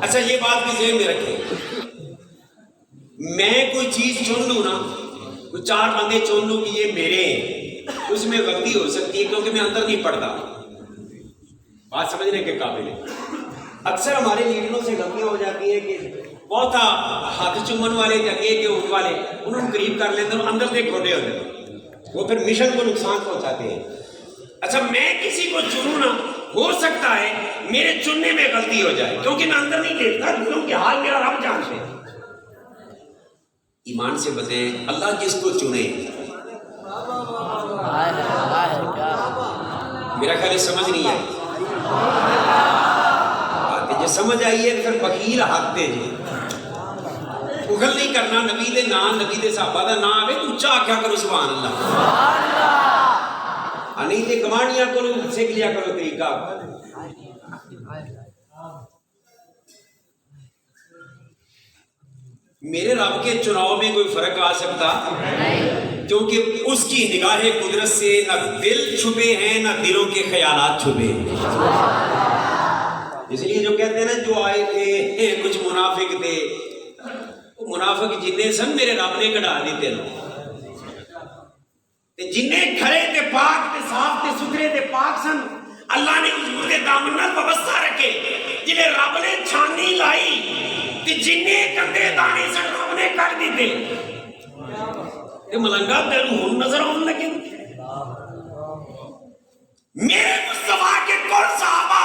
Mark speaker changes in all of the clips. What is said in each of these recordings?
Speaker 1: اچھا یہ بات بھی ذہن میں رکھیں، میں کوئی چیز چن لوں نا، کوئی چار بندے چن لوں کہ یہ میرے ہیں، اس میں غلطی ہو سکتی ہے کیونکہ میں اندر نہیں پڑھتا، بات سمجھنے کے قابل ہے۔ اکثر ہمارے لیڈروں سے غلطیاں ہو جاتی ہیں کہ بہت ہاتھ چومن والے جگہ کے اٹھ والے انہوں نے قریب کر لیتے ہیں، اندر سے کھوٹے ہوتے ہیں، وہ پھر مشن کو نقصان پہنچاتے ہیں۔ اچھا میں کسی کو چنوں نا، ہو سکتا ہے میرے چننے میں غلطی ہو جائے کیونکہ میں اندر نہیں دیکھتا، دلوں کے حال میرا رب جانتے ہیں۔ ایمان سے بتائیں اللہ کس کو چنے؟ میرا خیال سمجھ نہیں آئی، جو سمجھ آئی ہے پھر وکیل ہاتھتے جی اگل نہیں کرنا، نبی دے نام نبی دے صحابہ دا نام ہے تو چاہ کیا کرو سبحان اللہ، نہیں تے کمانیاں کرو سیکھ لیا کرو طریقہ۔ میرے رب کے چناؤ میں کوئی فرق آ سکتا کیونکہ اس کی نگاہ قدرت سے نہ دل چھپے ہیں نہ دلوں کے خیالات چھپے ہیں۔ اس لیے جو کہتے ہیں نا جو آئے تھے کچھ منافق تھے، وہ منافق جتنے سن میرے رب نے کڑا دیتے نا، جنہیں کھڑے تے پاک تے صاف تے ستھرے تے پاک سن، اللہ نے حضور دے دامن نال وابستہ رکھے، جنہیں رب نے چھانی لائی تے جنہیں گندے دانے سن رب نے کر دیتے تے ملنگا تینوں ہن نظر آن لگے۔ میرے مصطفیٰ کے کل صحابہ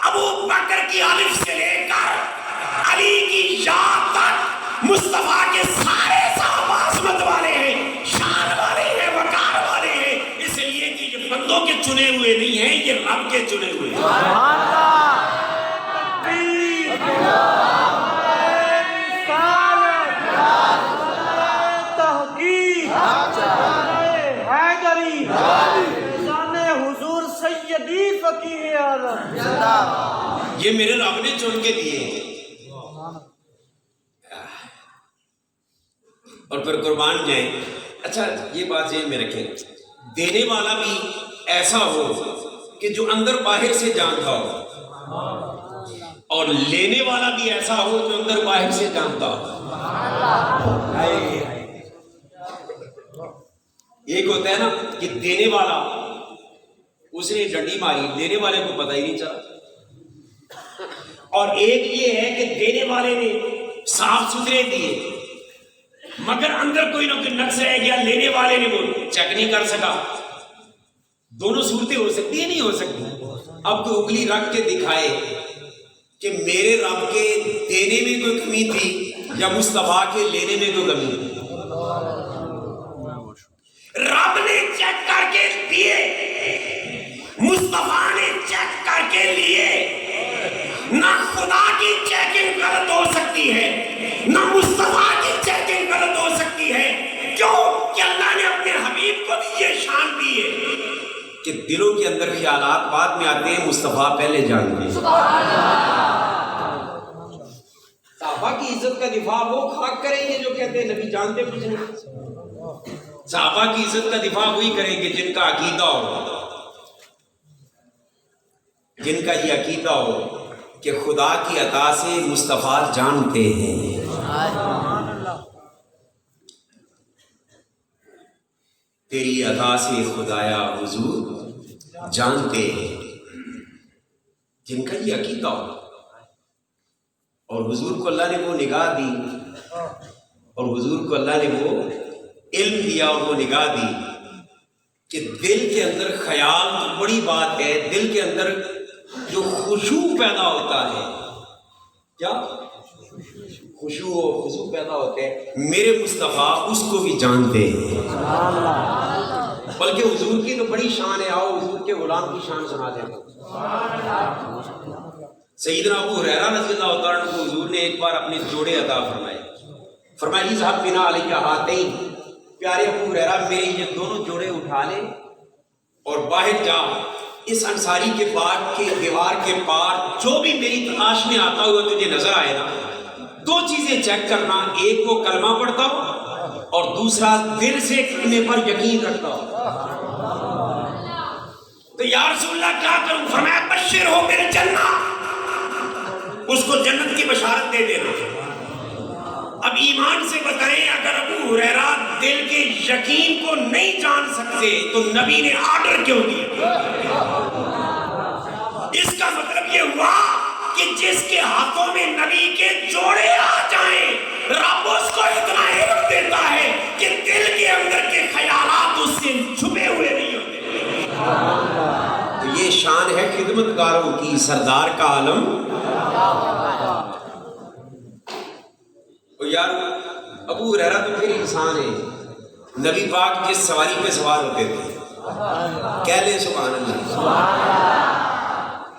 Speaker 1: ابو بکر کی الف سے لے کر علی کی یاد تک مصطفیٰ کے سارے صحابہ عظمت والے ہیں، شان والے ہیں، وقار والے ہیں، اس لیے کہ یہ بندوں کے چنے ہوئے نہیں ہیں، یہ رب کے چنے ہوئے ہیں۔ یہ میرے رب نے چن کے دیے اور پھر قربان جائیں۔ اچھا یہ بات ذہن میں رکھیں، دینے والا بھی ایسا ہو کہ جو اندر باہر سے جانتا ہو، اور لینے والا بھی ایسا ہو جو اندر باہر سے جانتا ہو۔ ایک ہوتا ہے نا کہ دینے والا اس نے ڈنڈی ماری، دینے والے کو پتہ ہی نہیں چلا، اور ایک یہ ہے کہ دینے والے نے صاف ستھرے دیے مگر اندر کوئی نہ کوئی نقص رہ گیا، لینے والے نے وہ چیک نہیں کر سکا۔ دونوں صورتیں ہو سکتی ہیں نہیں ہو سکتی؟ اب کوئی انگلی رکھ کے دکھائے کہ میرے رب کے دینے میں کوئی کمی تھی یا مصطفیٰ کے لینے میں کوئی کمی تھی؟ رب نے چیک کر کے دیے، مصطفیٰ نے چیک کر کے لیے، نہ خدا کی چیکنگ غلط ہو سکتی ہے نہ مصطفیٰ کی چیکنگ غلط ہو سکتی ہے، کیوں کہ اللہ نے اپنے حبیب کو بھی یہ شان دی ہے کہ دلوں کے اندر خیالات بعد میں آتے ہیں، مصطفیٰ پہلے جانتے ہیں۔ صحابہ کی عزت کا دفاع وہ خاک کریں گے جو کہتے ہیں نبی جانتے کچھ نہیں، صحابہ کی عزت کا دفاع وہی کریں گے جن کا عقیدہ ہو، جن کا یہ عقیدہ ہو کہ خدا کی عطا سے مصطفیٰ جانتے ہیں۔ تیری عطا سے خدایا حضور جانتے ہیں، جن کا یہ عقیدہ ہو، اور حضور کو اللہ نے وہ نگاہ دی، اور حضور کو اللہ نے وہ علم دیا اور وہ نگاہ دی کہ دل کے اندر خیال تو بڑی بات ہے، دل کے اندر جو خشوع پیدا ہوتا ہے، کیا خشوع و خضوع پیدا ہوتے ہیں، میرے مصطفیٰ اس کو بھی جانتے ہیں۔ بلکہ حضور کی تو بڑی شان ہے، آؤ حضور کے غلام کی شان سنا دیں۔ سیدنا ابو ہریرہ رضی اللہ تعالیٰ عنہ کو حضور نے ایک بار اپنے جوڑے عطا فرمائے، فرمایا اذهب بنا علیہ ہاتین، پیارے ابو ہریرہ میرے یہ دونوں جوڑے اٹھا لے اور باہر جا، اس انصاری کے باغ کے دیوار کے پار جو بھی میری تلاش میں آتا ہوا تجھے نظر آئے نا، دو چیزیں چیک کرنا، ایک وہ کلمہ پڑھتا ہو اور دوسرا دل سے کلمے پر یقین رکھتا ہو۔ تو یا رسول اللہ کیا کروں؟ فرمایا بشر ہو میرے جنہ، اس کو جنت کی بشارت دے دینا. اب ایمان سے بتائیں اگر ابو ہریرہ دل کے یقین کو نہیں جان سکتے تو نبی نے آرڈر کیوں دیا؟ اس کا مطلب یہ ہوا کہ جس کے ہاتھوں میں نبی کے جوڑے آ جائیں رب اس کو اتنا علم دیتا ہے کہ دل کے اندر کے خیالات اس سے چھپے ہوئے نہیں ہوتے. تو یہ شان ہے خدمتگاروں کی، سردار کا عالم. یار ابو ہریرہ تو پھر انسان ہے. نبی پاک جس سواری پہ سوار ہوتے تھے کہہ لیں سبحان اللہ.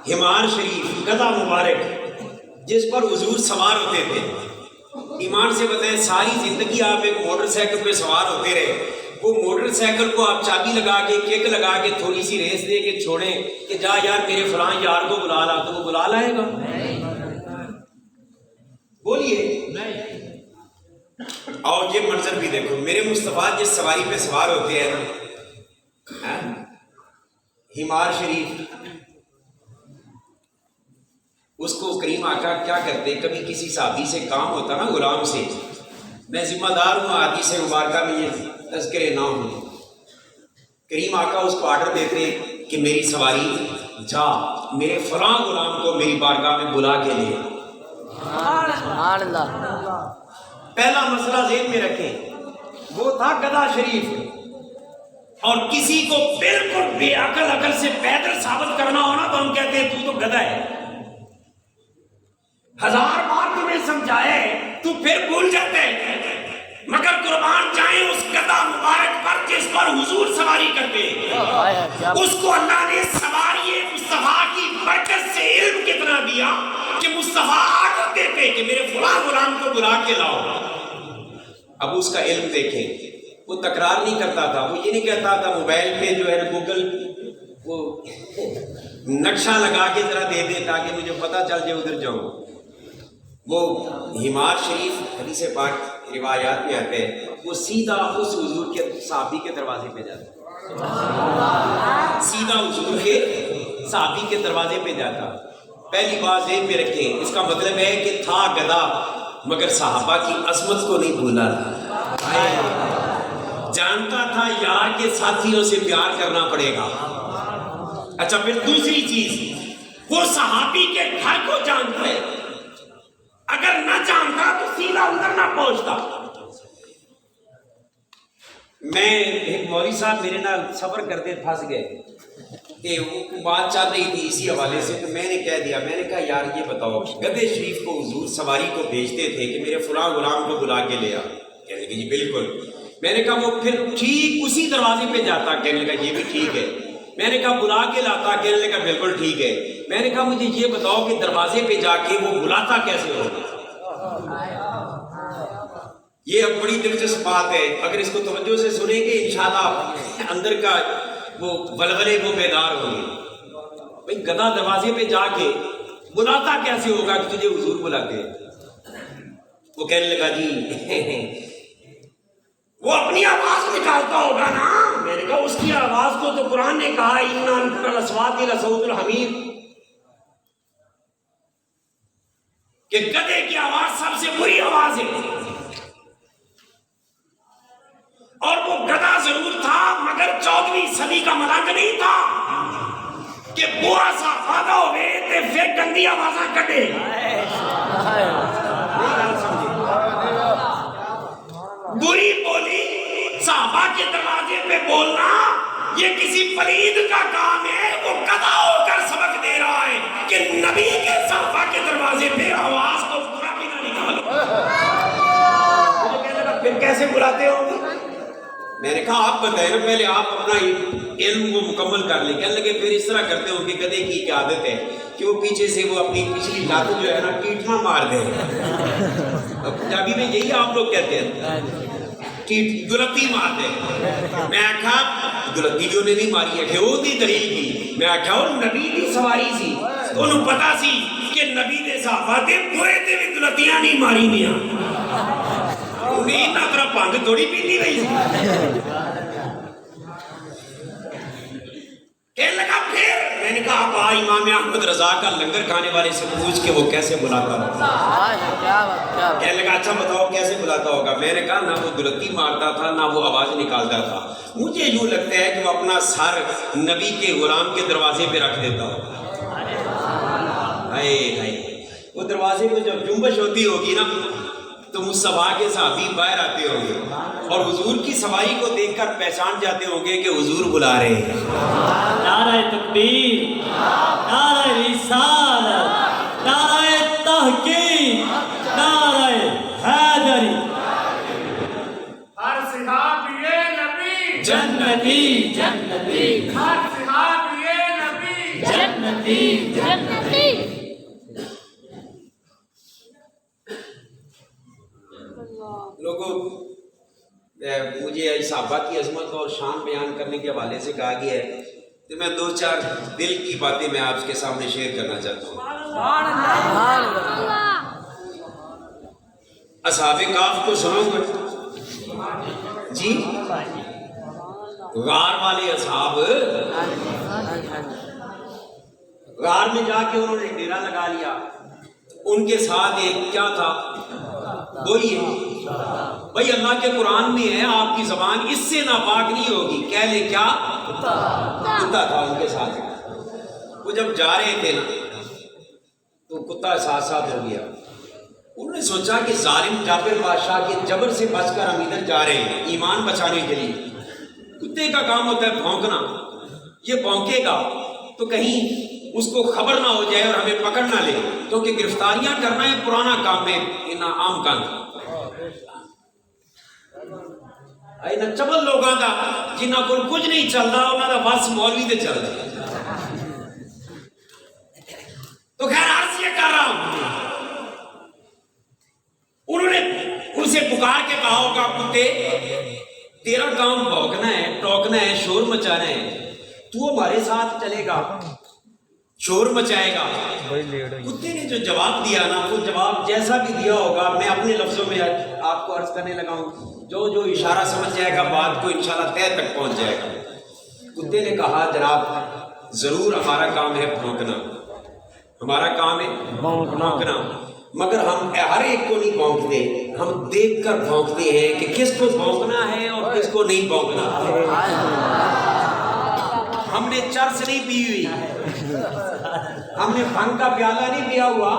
Speaker 1: حمار شریف گدھا مبارک جس پر حضور سوار ہوتے تھے. ایمان سے بتائیں ساری زندگی آپ ایک موٹر سائیکل پہ سوار ہوتے رہے. وہ موٹر سائیکل کو آپ چابی لگا کے کک لگا کے تھوڑی سی ریس دے کے چھوڑیں کہ جا یار میرے فلاں یار کو بلا لا، تو وہ بلا لائے گا؟ بولیے. اور یہ منظر بھی دیکھو، میرے مصطفیٰ جس سواری پہ سوار ہوتے ہیں نا، حمار شریف، اس کو کریم آقا کیا کرتے، کبھی کسی صحابی سے کام ہوتا نا غلام سے، میں ذمہ دار ہوں حدیث مبارکہ میں یہ تذکرے نہ ہوں، کریم آقا اس کو آرڈر دیتے کہ میری سواری جا میرے فلاں غلام کو میری بارگاہ میں بلا کے لے.
Speaker 2: سبحان اللہ.
Speaker 1: پہلا مسئلہ ذہن میں رکھیں، وہ تھا گدھا شریف. اور کسی کو بالکل بے عقل سے پیدل ثابت کرنا ہونا تو ہم کہتے ہیں تو گدھا ہے. 1000 بار تمہیں سمجھائے تو پھر بھول جاتے ہیں. مگر قربان جائیں اس گدھا مبارک پر جس پر حضور سواری کرتے ہیں. اس کو اللہ نے سواری مصطفیٰ کی برکت سے علم کتنا دیا کہ مصطفیٰ آرڈر دیتے کہ میرے فلاں غلام کو بلا کے لاؤ. اب اس کا علم دیکھیں، وہ تکرار نہیں کرتا تھا. وہ یہ نہیں کہتا تھا موبائل پہ جو ہے گوگل وہ نقشہ لگا کے ذرا دے دے تاکہ مجھے پتہ چل جائے ادھر جاؤں. وہ حمار شریف حدیث پاک روایات میں آتے ہیں، وہ سیدھا اس حضور کے صحابی کے دروازے پہ جاتا، سیدھا حضور کے صحابی کے دروازے پہ جاتا. پہلی بات ذہن میں رکھیں، اس کا مطلب ہے کہ تھا گدھا مگر صحابہ کی عظمت کو نہیں بھولا تھا. جانتا تھا یار کے ساتھیوں سے پیار کرنا پڑے گا. اچھا پھر دوسری چیز، وہ صحابی کے گھر کو جانتا ہے. اگر نہ جانتا تو سیدھا ادھر نہ پہنچتا. میں ایک مولوی صاحب میرے نال سفر کرتے پھنس گئے کہ وہ بات چل رہی تھی اسی حوالے سے، تو میں نے کہہ دیا، میں نے کہا یار یہ بتاؤ گدھے شریف کو حضور سواری کو بھیجتے تھے کہ میرے فلاں غلام کو بلا کے لے آ. کہنے لگے جی بالکل. میں نے کہا وہ پھر ٹھیک اسی دروازے پہ جاتا. کہنے لگا یہ بھی ٹھیک ہے. میں نے کہا بلا کے لاتا. کہنے لگا بالکل ٹھیک ہے. میں نے کہا مجھے یہ بتاؤ کہ دروازے پہ جا کے وہ بلاتا کیسے ہوگا؟ یہ اب بڑی دلچسپ بات ہے، اگر اس کو توجہ سے سنیں گے انشاءاللہ اندر کا وہ ولولے وہ بیدار ہوں گے. بھئی گدھا دروازے پہ جا کے بلاتا کیسے ہوگا کہ تجھے حضور بلاتے ہیں؟ وہ کہنے لگا جی وہ اپنی آواز نکالتا ہوگا نا. میں نے کہا اس کی آواز کو تو قرآن نے کہا اِنَّ أَنكَرَ الْأَصْوَاتِ لَصَوْتُ الْحَمِيرِ، کہ گدھے کی آواز سب سے بری آواز ہے. اور وہ گدھا ضرور تھا مگر 14ویں صدی کا ملنگ نہیں تھا کہ برا سا فائدہ ہوئے تے پھر گندی آوازاں کٹے. بری بولی صحابہ کے دروازے پہ بولنا یہ کسی پلید کا کام ہے. وہ گدھا ہو کر سبق دے رہا ہے کہ نبی کے صحابہ کے دروازے پہ آواز کو برا بھی نہ نکالو. مجھے کہنے لگا پھر کیسے بلاتے ہو؟ میں نے کہا آپ بتائیں نا پہلے آپ اپنا علم کو مکمل کر لیں. کہنے لگے پھر اس طرح کرتے ہو کہ گدھے کی ایک عادت ہے کہ وہ پیچھے سے وہ اپنی پچھلی لات جو ہے نا ٹیٹنا مار دے. پنجابی میں یہی آپ لوگ کہتے ہیں دلتی مار دے. میں آخا دلتی بھی انہیں نہیں ماری ہے کہ وہ دی دلیل کی. میں آخا وہ نبی دی سواری سی، انہوں پتا سی کہ نبی دے صحابہ دے بوئے تے بھی دلتیاں نہیں ماری میاں. انہیں اتنا طرح پانگ تھوڑی پیتی رہی سی. کہنے لگا پھر میں نے کہا ابا امام احمد رضا کا لنگر کھانے والے سے پوچھ کے وہ کیسے بلاتا ہوگا.
Speaker 2: کیا بات کیا بات.
Speaker 1: کہنے لگا اچھا بتاؤ کیسے بلاتا ہوگا. میں نے کہا نہ وہ دلکی مارتا تھا نہ وہ آواز نکالتا تھا. مجھے یوں لگتا ہے کہ وہ اپنا سر نبی کے غلام کے دروازے پہ رکھ دیتا ہوگا. ہائے ہائے وہ دروازے پہ جب جنبش ہوتی ہوگی نا تو مصطفیٰ کے صحابی باہر آتے ہوں گے اور حضور کی سواری کو دیکھ کر پہچان جاتے ہوں گے کہ حضور بلا رہے ہیں.
Speaker 3: نعرہ تکبیر، نعرہ رسالت، نعرہ تحقیق، نعرہ حیدری.
Speaker 4: ہر صحابی نبی
Speaker 3: جنتی
Speaker 2: جنتی
Speaker 4: ہر صحابی نبی
Speaker 3: جنتی.
Speaker 2: جنتی.
Speaker 1: لوگوں مجھے صحابہ کی عظمت اور شان بیان کرنے کے حوالے سے کہا گیا ہے تو میں دو چار دل کی باتیں میں آپ کے سامنے شیئر کرنا چاہتا ہوں. اصحاب کہف کو سنو گے جی؟ غار والے اصحاب غار میں جا کے انہوں نے ڈیرا لگا لیا. ان کے ساتھ ایک کیا تھا بولیے بھائی اللہ کے قرآن میں ہے آپ کی زبان اس سے ناپاک نہیں ہوگی. کہہ لے کیا کتا تھا ان کے ساتھ. وہ جب جا رہے تھے نا تو کتا ساتھ ساتھ ہو گیا. انہوں نے سوچا کہ ظالم جابر بادشاہ کے جبر سے بچ کر ہم ادھر جا رہے ہیں ایمان بچانے کے لیے. کتے کا کام ہوتا ہے بھونکنا. یہ بھونکے گا تو کہیں اس کو خبر نہ ہو جائے اور ہمیں پکڑ نہ لے کیونکہ گرفتاریاں کرنا ہے پرانا کام ہے انہاں عام کام. اے نہ چبل لوگاں دا جنہاں کول کچھ نہیں چلدا انہاں دا بس مولوی تے چلدا. تو خیر عرض یہ کر رہا ہوں انہوں نے ان سے پکار کے کہا ہوگا کتے تیرا کام بھونکنا ہے ٹوکنا ہے شور مچانا ہے تو ہمارے ساتھ چلے گا شور مچائے گا. کتے نے جو جواب دیا نا وہ جواب جیسا بھی دیا ہوگا میں اپنے لفظوں میں آپ کو عرض کرنے لگا ہوں. جو اشارہ سمجھ جائے گا بات کو انشاءاللہ طے تک پہنچ جائے گا. کتے نے کہا جناب ضرور ہمارا کام ہے بھونکنا ہمارا کام ہے بھونکنا مگر ہم ہر ایک کو نہیں بھونکتے ہم دیکھ کر بھونکتے ہیں کہ کس کو بھونکنا ہے اور کس کو نہیں بھونکنا. ہم نے چرس نہیں پی ہوئی ہم نے بھنگ کا پیالہ نہیں پیا ہوا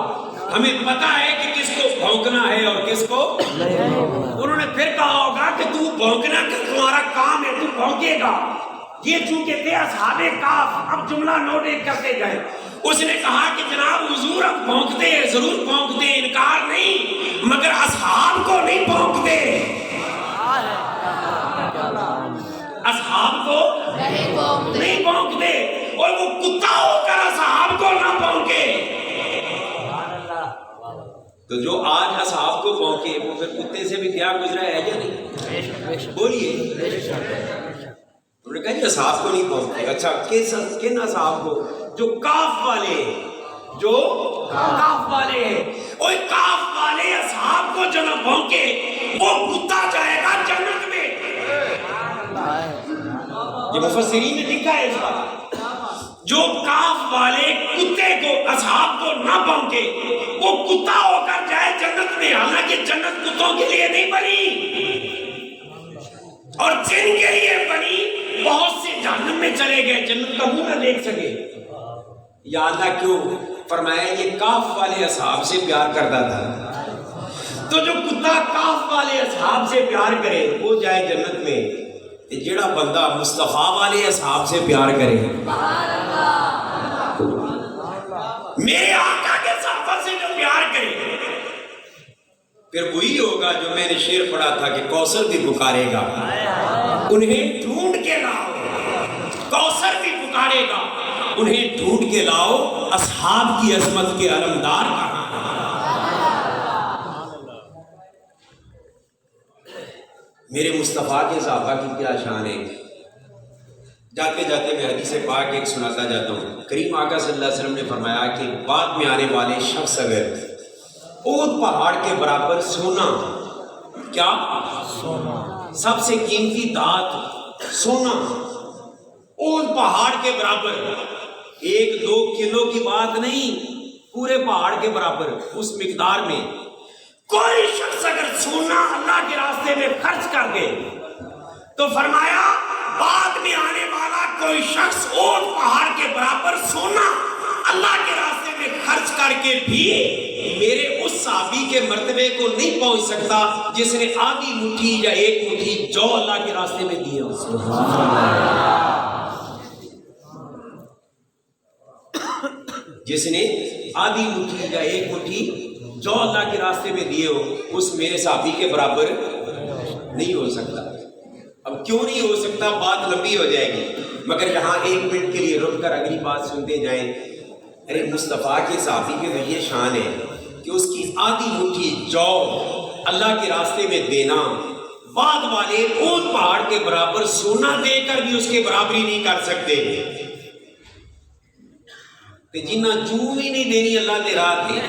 Speaker 1: ہمیں پتا ہے کہ کس کو بھونکنا ہے اور کس کو. انہوں نے پھر کہا ہوگا کہ تو بھونکنا کہ تمہارا کام ہے تو بھونکے گا. یہ چونکہ تھے اصحاب کہف. اب جملہ نوٹ ایک کرتے گئے. اس نے کہا کہ جناب حضور اب بھونکتے ہیں ضرور بھونکتے ہیں انکار نہیں مگر اصحاب کو نہیں بھونکتے. اصحاب کو نہیں بھونکتے اور وہ کتا ہو کر اصحاب کو نہ بھونکے. تو جو آج اصحاب کو بھونکے وہ پھر کتے سے بھی کیا گزرا ہے یا نہیں بولیے. انہوں نے کہا جی اصحاب کو نہیں بھونکتے. اچھا کن اصحاب کو؟ جو کاف والے جو کاف والے ہیں. اور کاف والے اصحاب کو جو نہ بھونکے وہ کتا جائے گا جنت میں. یہ مفسرین نے لکھا ہے اس بات. جو کاف والے کتے کو اصحاب کو نہ بھونکے وہ کتا ہو کر جائے جنت میں. حالانکہ جنت کتوں کے لیے نہیں بنی اور جن کے لیے بنی بہت سے جہنم میں چلے گئے جنت کا منہ نہ دیکھ سکے. یا اللہ کیوں فرمایا یہ کاف والے اصحاب سے پیار کرتا تھا. تو جو کتا کاف والے اصحاب سے پیار کرے وہ جائے جنت میں. جڑا بندہ مصطفیٰ والے اصحاب سے پیار کرے میرے آقا کے صحابہ سے جو پیار کرے پھر وہی ہوگا جو میں نے شعر پڑھا تھا کہ کوثر بھی پکارے گا انہیں ڈھونڈ کے لاؤ. کوثر بھی پکارے گا انہیں ڈھونڈ کے لاؤ. اصحاب کی عظمت کے علمدار کہاں؟ میرے مصطفیٰ کے صحابہ کی کیا شان ہے. جاتے جاتے میں حدیث پاک ایک سناتا جاتا ہوں. کریم آقا صلی اللہ علیہ وسلم نے فرمایا کہ بعد میں آنے والے شخص اگر احد پہاڑ کے برابر سونا کیا سب سے قیمتی دھات سونا اون پہاڑ کے برابر، 1-2 کلو کی بات نہیں، پورے پہاڑ کے برابر اس مقدار میں کوئی شخص اگر سونا اللہ کے راستے میں خرچ کر دے تو فرمایا بعد میں آنے والا کوئی شخص اور پہاڑ کے برابر سونا اللہ کے راستے میں خرچ کر کے بھی میرے اس صحابی کے مرتبے کو نہیں پہنچ سکتا جس نے آدھی مٹھی یا 1 مٹھی جو اللہ کے راستے میں دیے ہو۔ جس نے آدھی مٹھی یا 1 مٹھی جو اللہ کے راستے میں دیے ہو اس میرے صحابی کے برابر نہیں ہو سکتا۔ اب کیوں نہیں ہو سکتا؟ بات لمبی ہو جائے گی، مگر یہاں 1 منٹ کے لیے رک کر اگلی بات سنتے جائیں۔ ارے مصطفیٰ کے صحابی کی تو یہ شان ہے کہ اس کی آدھی مٹھی جو اللہ کے راستے میں دینا، بعد والے اون پہاڑ کے برابر سونا دے کر بھی اس کے برابری نہیں کر سکتے۔ جنہ چوں ہی نہیں دینی اللہ نے راہ دی،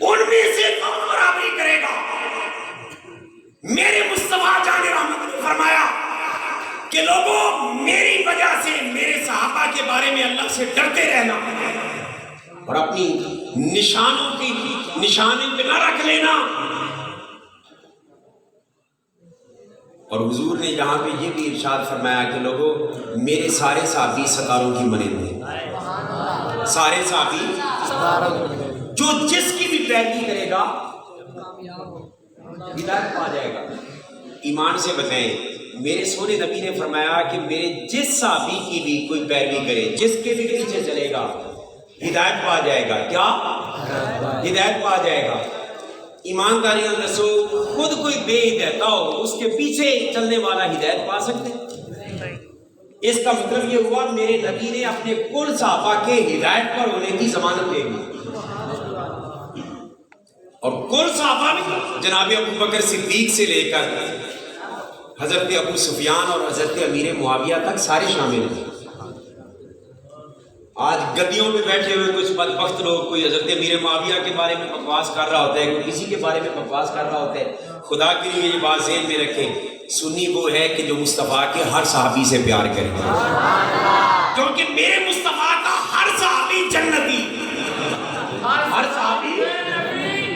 Speaker 1: ان میں سے کون برابری کرے گا؟ میرے مصطفیٰ جان رحمت نے فرمایا کہ لوگوں میری وجہ سے میرے صحابہ کے بارے میں اللہ سے ڈرتے رہنا اور اپنی نشانوں کی نشانی پہ نہ رکھ لینا۔ اور حضور نے یہاں پہ یہ بھی ارشاد فرمایا کہ لوگوں میرے سارے صحابی ستاروں کی مانند ہیں۔ سارے صحابی جو جس کی بھی پیروی کرے گا ہدایت پا جائے گا۔ ایمان سے بتائیں، میرے سونے نبی نے فرمایا کہ میرے جس صحابی کی بھی کوئی پیروی کرے، جس کے بھی پیچھے چلے گا ہدایت پا جائے گا۔ کیا ہدایت پا جائے گا؟ ایمانداری دسو، خود کوئی بے ہدایتا ہو اس کے پیچھے چلنے والا ہدایت پا سکتے؟ اس کا مطلب یہ ہوا میرے نبی نے اپنے کل صحابہ کے ہدایت پر ہونے کی ضمانت دے دی، اور کل صحابہ بھی جناب ابو بکر صدیق سے لے کر حضرت ابو سفیان اور حضرت امیر معاویہ تک سارے شامل ہیں۔ آج گدیوں پہ بیٹھے ہوئے کچھ بدبخت لوگ، کوئی حضرت امیر معاویہ کے بارے میں بکواس کر رہا ہوتا ہے، کوئی کسی کے بارے میں بکواس کر رہا ہوتا ہے۔ خدا کے لیے یہ بات ذہن میں رکھیں، سنی وہ ہے کہ جو مصطفیٰ کے ہر صحابی سے پیار کرے، کیونکہ میرے مصطفیٰ کا ہر صحابی جنتی، ہر صحابی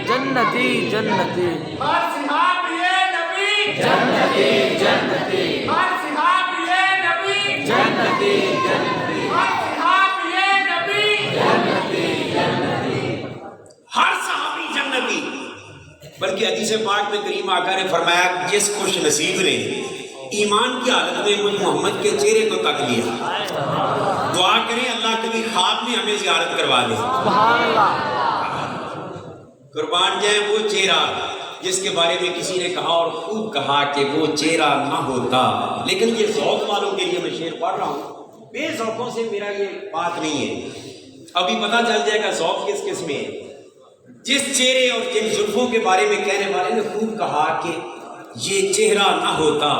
Speaker 2: جنتی جنتی،
Speaker 4: ہر صحابی نبی
Speaker 2: جنتی جنتی،
Speaker 4: ہر صحابی نبی
Speaker 2: جنتی جنتی،
Speaker 4: ہر صحابی نبی
Speaker 1: ہر صحابی جنتی۔ بلکہ حدیث پاک میں کریم آقا نے فرمایا جس خوش نصیب نے ایمان کی حالت میں مجھ محمد کے چہرے کو تک لیا، دعا کریں اللہ کبھی خواب میں ہمیں زیارت کروا دے۔
Speaker 2: سبحان اللہ،
Speaker 1: قربان جائیں وہ چہرہ جس کے بارے میں کسی نے کہا اور خوب کہا کہ وہ چہرہ نہ ہوتا، لیکن یہ ذوق والوں کے لیے میں شعر پڑھ رہا ہوں، بے ذوقوں سے میرا یہ بات نہیں ہے۔ ابھی پتہ چل جائے گا ذوق کس کس میں ہے۔ جس چہرے اور جن زلفوں کے بارے میں کہنے والے نے خوب کہا کہ یہ چہرہ نہ ہوتا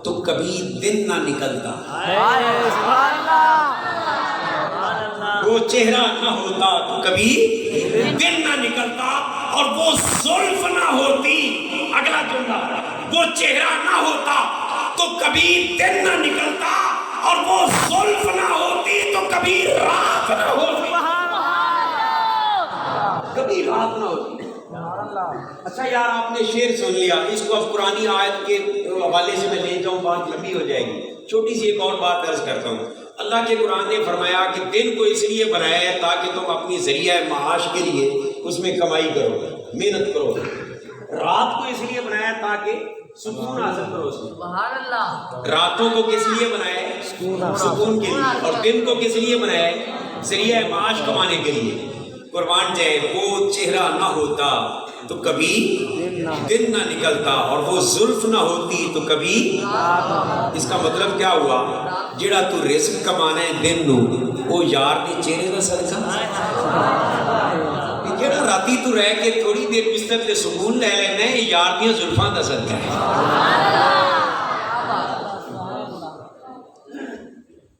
Speaker 1: تو کبھی دن نہ نکلتا،
Speaker 2: سبحان اللہ،
Speaker 1: وہ چہرہ نہ ہوتا تو کبھی دن نہ نکلتا، اور وہ زلف نہ ہوتی، اگلا جملہ، وہ چہرہ نہ ہوتا تو کبھی دن نہ نکلتا، اور وہ زلف نہ ہوتی تو کبھی رات نہ ہوتی، کبھی رات نہ ہوتی۔ اچھا یار آپ نے شعر سن لیا، اس کو اب قرآنی آیت کے حوالے سے میں لے جاؤں، بات لمبی ہو جائے گی۔ چھوٹی سی ایک اور بات عرض کرتا ہوں۔ اللہ کے قرآن نے فرمایا کہ دن کو اس لیے بنایا ہے تاکہ تم اپنی ذریعہ معاش کے لیے اس میں کمائی کرو، محنت کرو۔ رات کو اس لیے بنایا ہے تاکہ سکون حاصل کرو۔
Speaker 2: سبحان اللہ،
Speaker 1: راتوں کو کس لیے بنایا ہے؟ سکون کے لیے۔ اور دن کو کس لیے بنایا ہے؟ ذریعہ معاش کمانے کے لیے۔ قربان جائے وہ چہرہ نہ ہوتا تو کبھی دن نہ نکلتا، اور وہ زلف نہ ہوتی تو کبھی۔ اس کا مطلب کیا ہوا؟ جڑا تو رزق کمانا ہے دن نو، وہ یار نے چہرے کا صدقہ، جڑا راتی تو رہ کے تھوڑی دیر بستر تے سکون لے لینا ہے، یار دیاں زلفاں دا صدقہ ہے۔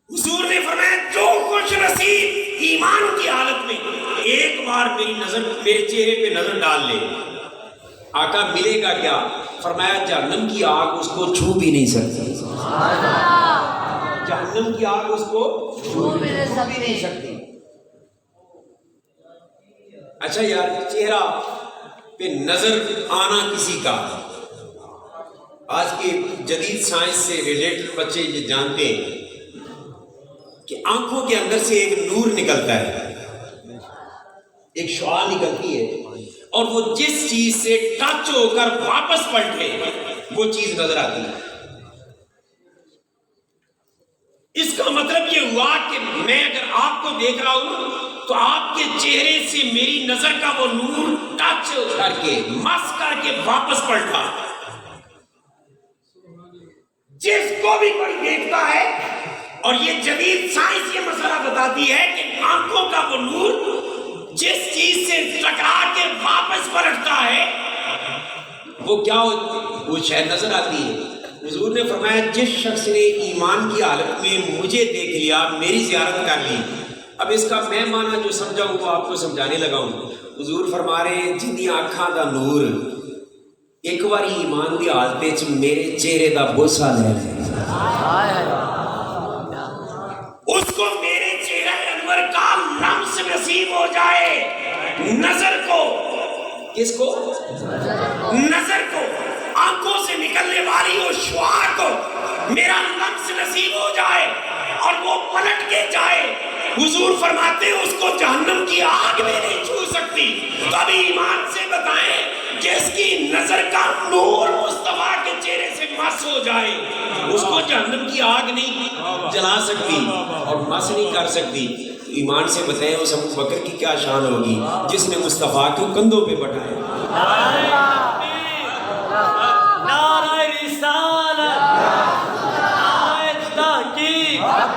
Speaker 1: حضور نے فرمایا جو خوش نصیب ایمان کی حالت میں ایک بار میری نظر میرے چہرے پہ نظر ڈال لے، آقا ملے گا کیا؟ فرمایا جہنم کی آگ اس کو چھو بھی نہیں سکتی، جہنم کی آگ اس کو
Speaker 2: چھو بھی نہیں
Speaker 1: نہیں سکتی۔ اچھا یار، چہرہ پہ نظر آنا کسی کا، آج کے جدید سائنس سے ریلیٹڈ بچے یہ جانتے ہیں کہ آنکھوں کے اندر سے ایک نور نکلتا ہے، ایک شعاع نکلتی ہے، اور وہ جس چیز سے ٹچ ہو کر واپس پلٹے وہ چیز نظر آتی ہے۔ اس کا مطلب یہ ہوا کہ میں اگر آپ کو دیکھ رہا ہوں تو آپ کے چہرے سے میری نظر کا وہ نور ٹچ کر کے مس کر کے واپس پلٹا۔ جس کو بھی کوئی دیکھتا ہے، اور یہ جدید سائنس یہ مسئلہ بتاتی ہے کہ آنکھوں کا وہ نور جس چیز سے ٹکرا کے واپس پلٹتا ہے وہ کیا ہوتی؟ وہ شاید نظر آتی ہے۔ حضور نے فرمایا جس شخص نے ایمان کی حالت میں مجھے دیکھ لیا، میری زیارت کر لی، اب اس کا میں معنی جو سمجھا ہوں وہ آپ کو سمجھانے لگا ہوں۔ حضور فرما رہے ہیں جن دی آنکھاں دا نور ایک باری ایمان دی حالت وچ میرے چہرے دا بوسہ لے لے، اس کو میرے چہرے انور کا لمس نصیب ہو جائے، نظر کو، کس کو؟ نظر کو، آنکھوں سے نکلنے والی وہ شعاع کو میرا لمس نصیب ہو جائے اور وہ پلٹ کے جائے، حضور فرماتے ہیں اس کو جہنم کی آگ میں نہیں چھو سکتی۔ تو ابھی ایمان سے بتائیں جس کی نظر کا نور مصطفیٰ کے چہرے سے مس ہو جائے اس کو جہنم کی آگ نہیں جلا سکتی اور مس نہیں کر سکتی۔ ایمان سے بتائیں اس ابو بکر کی کیا شان ہوگی جس نے مصطفیٰ کو کندھوں پہ بٹھایا۔
Speaker 3: نعرہ رسالت، نعرہ تحقیق، ہر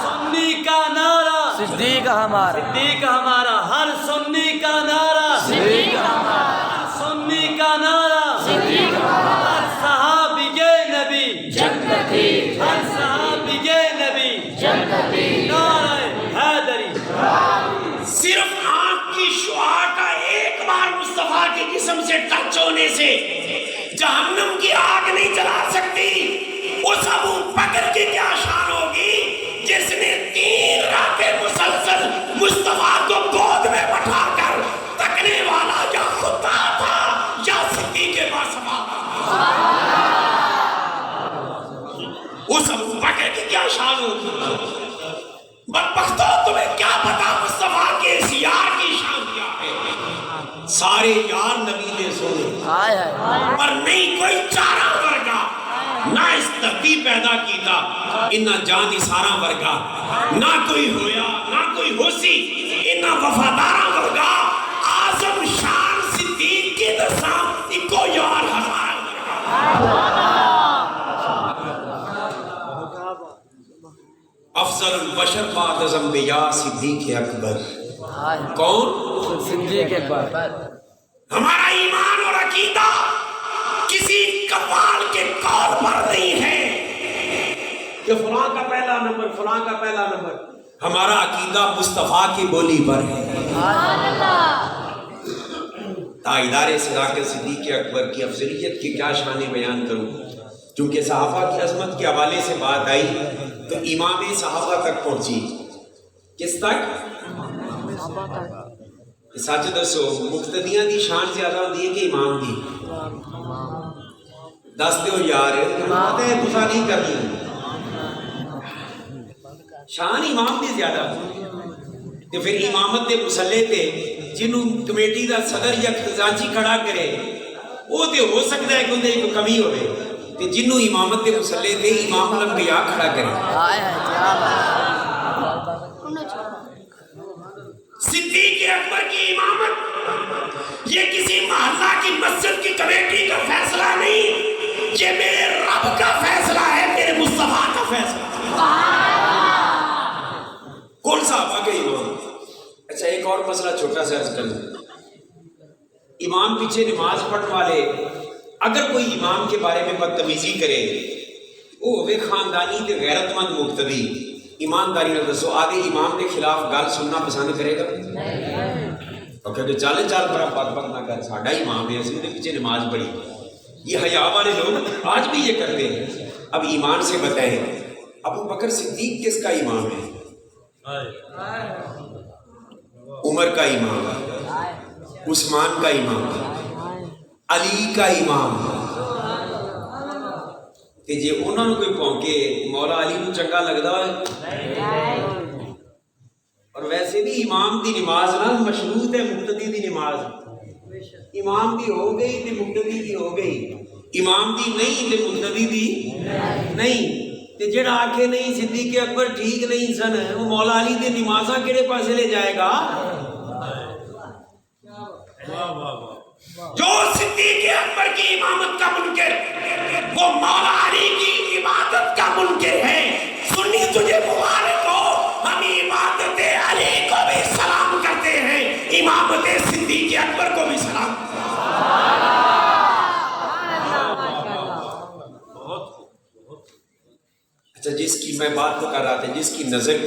Speaker 3: سنی کا نعرہ،
Speaker 2: صدیق ہمارا،
Speaker 3: صدیق ہمارا، ہر سنی کا نعرہ،
Speaker 2: صدیق ہمارا،
Speaker 3: ہر سنی کا نعرہ،
Speaker 2: صدیق ہمارا،
Speaker 3: ہر صحابی نبی
Speaker 2: جنتی،
Speaker 3: ہر صحابی نبی
Speaker 2: جنتی،
Speaker 3: نعرہ حیدری۔
Speaker 1: صرف آنکھ کی شعاع کا ایک بار مصطفیٰ کے جسم سے ٹچ ہونے سے جہنم کی آگ نہیں جلا سکتی۔ اس ابو بکر کی کیا شان ہوگی جس نے 3 راتیں مسلسل مصطفیٰ کو گود میں بٹھا کر تکنے والا یا خدا تھا یا صدیق باصفا تھا۔ اس ابو بکر کی کیا شان ہوگی؟ بدبختو تمہیں کیا پتا مصطفیٰ کے اس یار کی شان کیا ہے؟ سارے یار نبی نے سنے پر نہیں کوئی چارہ ورگا، نہ اس دھرتی پیدا کیتا انہا جان سارا ورگا، نہ کوئی ہویا نہ کوئی ہو سی انہا وفادارا ورگا، آزم شان صدیق کی دساں ایکو یار ہزار ورگا۔ افضل البشر بعد از انبیاء صدیق اکبر، کون؟
Speaker 2: صدیق اکبر۔
Speaker 1: ہمارا ایمان اور عقیدہ کسی قوال کے قول پر نہیں ہے کہ فلاں کا پہلا نمبر فلاں کا پہلا نمبر، ہمارا عقیدہ مصطفیٰ کی بولی پر ہے۔ تائیدار صداقت صدیق اکبر کی افضلیت کی کیا شان بیان کروں، چونکہ صحابہ کی عظمت کے حوالے سے بات آئی تو امام صحابہ تک پہنچی۔ کس تک؟ سچ دسو مقتدیاں دی شان زیادہ ہوتی ہے کہ امام دی؟ دس دیو یار، پتہ ہے تساں نہیں کرنی، شان امام دی زیادہ تے پھر امامت دے مسلے تے جنوں کمیٹی دا صدر یا خزانچی کھڑا کرے وہ تے ہو سکتا ہے کہ اندر ایک کمی ہوئے تے جنوں امامت دے مسلے تے امام الانبیاء کھڑا کرے۔ صدیق اکبر کی امامت یہ کسی محلہ کی مسجد کی کمیٹی کا فیصلہ نہیں، یہ میرے رب کا فیصلہ ہے، میرے مصطفیٰ کا فیصلہ۔ کون صحابہ کے امام؟ اچھا ایک اور مسئلہ چھوٹا سا عرض کروں، امام پیچھے نماز پڑھنے والے اگر کوئی امام کے بارے میں بدتمیزی کرے وہ ہوئے خاندانی تے غیرت مند مقتدی، ایمانداری نہ دسو آدھے امام کے خلاف گل سننا پسند کرے گا؟ اور کہتے چال چال پر آپ بک بک نہ کر، ساڈا امام ہے، اسی کے پیچھے نماز پڑھی. یہ حیا والے لوگ آج بھی یہ کرتے ہیں. اب ایمان سے بتائیں ابو بکر صدیق کس کا امام ہے؟ عمر کا امام ہے، عثمان کا امام ہے، علی کا امام ہے. کہ جی انہوں نے کوئی پونکے مولا علی کو چنگا لگتا ہے. اور ویسے بھی امام دی نماز نا مشروط ہے مقتدی دی نماز. امام دی ہو گئی تے مقتدی دی ہو گئی، امام دی نہیں تے مقتدی دی نہیں. تے جڑا آکھے نہیں صدیق اکبر ٹھیک نہیں سن، وہ مولا علی دی نمازاں کیڑے پاسے لے جائے گا؟ جو صدیق اکبر کی امامت کا منکر وہ مولا علی کی عبادت کا منکر ہے. سنی تجھے مبارک ہو، ہم عبادت علی کو بھی سلام کرتے ہیں، امامت صدیق اکبر کو بھی سلام. اچھا جس کی میں بات کر رہا تھا، جس کی نظر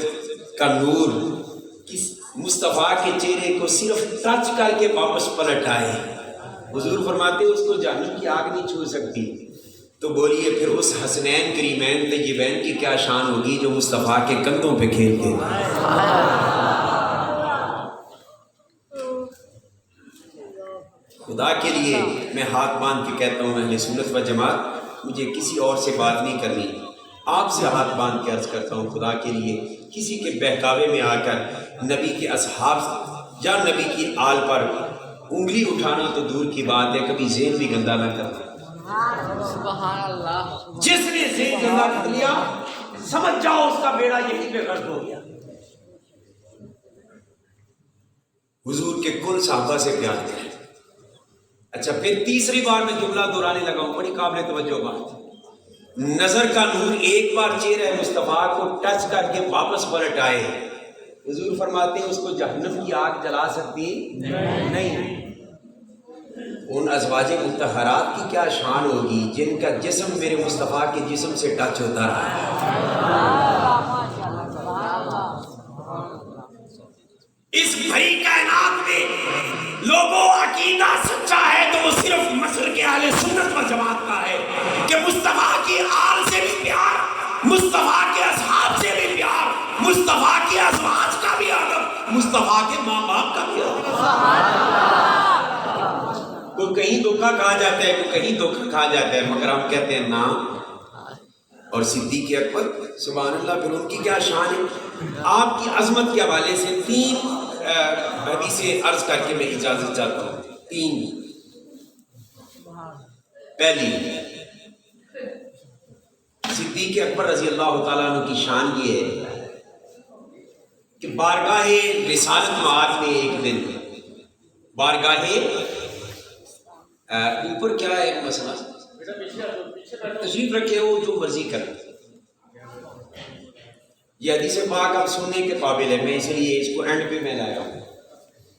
Speaker 1: کا نور کس مصطفیٰ کے چہرے کو صرف ٹچ کر کے واپس پلٹ آئے، حضور فرماتے اس کو جہنم کی آگ نہیں چھو سکتی. تو بولیے پھر اس حسنین کریمین طیبین کی کیا شان ہوگی جو مصطفیٰ کے کندھوں پہ کھیلتے ہیں. خدا کے لیے میں ہاتھ باندھ کے کہتا ہوں اہل سنت و جماعت، مجھے کسی اور سے بات نہیں کرنی، آپ سے ہاتھ باندھ کے عرض کرتا ہوں خدا کے لیے کسی کے بہکاوے میں آ کر نبی کے اصحاب یا نبی کی آل پر انگلی اٹھانا تو دور کی بات ہے، کبھی ذہن بھی گندا نہ کرنا.
Speaker 2: سبحان اللہ.
Speaker 1: جس نے ذہن گندا کر لیا سمجھ جاؤ اس کا بیڑا یہی پہ غرق ہو گیا. حضور کے کل صحابہ سے پیار کریں. اچھا پھر تیسری بار میں جملہ دہرانے لگا ہوں، بڑی قابل توجہ بات. نظر کا نور ایک بار چہرہ مصطفیٰ کو ٹچ کر کے واپس پلٹ آئے، حضور فرماتے ہیں اس کو جہنم کی آگ جلا سکتی نہیں. ان ازواج مطہرات کی کیا شان ہوگی جن کا جسم میرے مصطفیٰ کے جسم سے ٹچ ہوتا رہا. اس بھری کائنات میں لوگوں عقیدہ سچا ہے تو وہ صرف مسلک اہل سنت و جماعت کا ہے کہ مصطفیٰ کی آل سے بھی پیار، مصطفیٰ کے اصحاب سے بھی پیار، مصطفیٰ کی ازواج کا بھی ادب، مصطفیٰ کے ماں باپ کا بھی ادب. کوئی کہیں دھوکہ کھا جاتا ہے، کوئی کہیں دھوکہ کھا جاتا ہے، مگر ہم کہتے ہیں نا. اور صدیق اکبر سبحان اللہ، پھر ان کی کیا شان ہے. آپ کی عظمت کے حوالے سے 3 حدیثیں عرض کر کے میں اجازت چاہتا ہوں. 3. پہلی، صدیق اکبر رضی اللہ تعالیٰ عنہ کی شان یہ ہے کہ بارگاہ رسالت معاد میں ایک دن بارگاہ اوپر کیا ہے مسئلہ تشریف رکھے ہو جو مرضی کر. یہ حدیث پاک آپ سننے کے قابل ہے، میں اس لیے اس کو اینڈ پہ میں لایا ہوں.